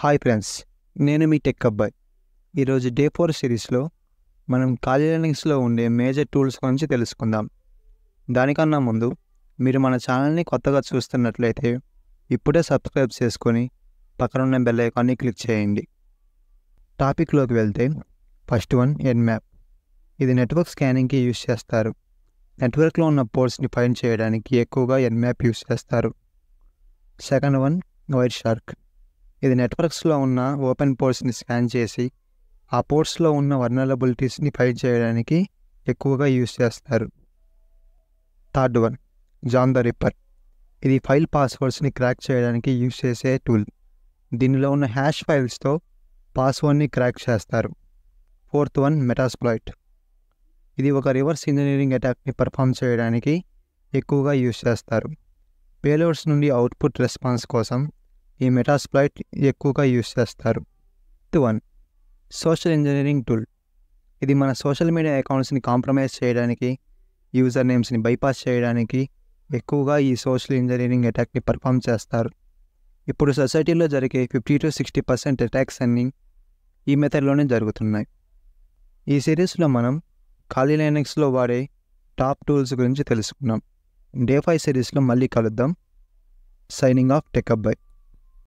Hi friends, నేను మీ tech అబ్బాయి. ఈరోజు డే 4 సిరీస్లో మనం ఖాళీ లెర్నింగ్స్లో ఉండే మేజర్ టూల్స్ గురించి తెలుసుకుందాం. దానికన్నా ముందు మీరు మన ఛానల్ని కొత్తగా చూస్తున్నట్లయితే ఇప్పుడే సబ్స్క్రైబ్ చేసుకొని పక్కనున్న బెల్ ఐకాన్ని క్లిక్ చేయండి. టాపిక్లోకి వెళ్తే ఫస్ట్ వన్ ఎన్మ్యాప్. ఇది నెట్వర్క్ స్కానింగ్కి యూజ్ చేస్తారు. నెట్వర్క్లో ఉన్న పోర్ట్స్ని ఫైండ్ చేయడానికి ఎక్కువగా ఎన్మ్యాప్ యూజ్ చేస్తారు. Second one wire shark. ఇది నెట్వర్క్స్లో ఉన్న ఓపెన్ పోర్ట్స్ని స్కాన్ చేసి ఆ పోర్ట్స్లో ఉన్న వల్నరబిలిటీస్ని ఫైండ్ చేయడానికి ఎక్కువగా యూజ్ చేస్తారు. Third one John the Ripper. ఇది ఫైల్ పాస్వర్డ్స్ని క్రాక్ చేయడానికి యూజ్ చేసే టూల్. దీనిలో ఉన్న హ్యాష్ ఫైల్స్తో పాస్వర్డ్ని క్రాక్ చేస్తారు. Fourth one Metasploit. ఇది ఒక రివర్స్ ఇంజనీరింగ్ అటాక్ని పర్ఫామ్ చేయడానికి ఎక్కువగా యూజ్ చేస్తారు. పేలోడ్స్ నుండి అవుట్పుట్ రెస్పాన్స్ కోసం ఈ మెటాస్ప్లాయిట్ ఎక్కువగా యూజ్ చేస్తారు. Fifth one social engineering tool. ఇది మన సోషల్ మీడియా అకౌంట్స్ని కాంప్రమైజ్ చేయడానికి, యూజర్ నేమ్స్ని బైపాస్ చేయడానికి ఎక్కువగా ఈ సోషల్ ఇంజనీరింగ్ అటాక్ని పర్ఫామ్ చేస్తారు. ఇప్పుడు సొసైటీలో జరిగే 50-60% అటాక్స్ అన్నీ ఈ మెథడ్లోనే జరుగుతున్నాయి. ఈ సిరీస్లో మనం ఖాళీ లైనక్స్లో వాడే టాప్ టూల్స్ గురించి తెలుసుకున్నాం. డే 5 సిరీస్లో మళ్ళీ కలుద్దాం. సైనింగ్ ఆఫ్ టెక్ అబ్బాయి.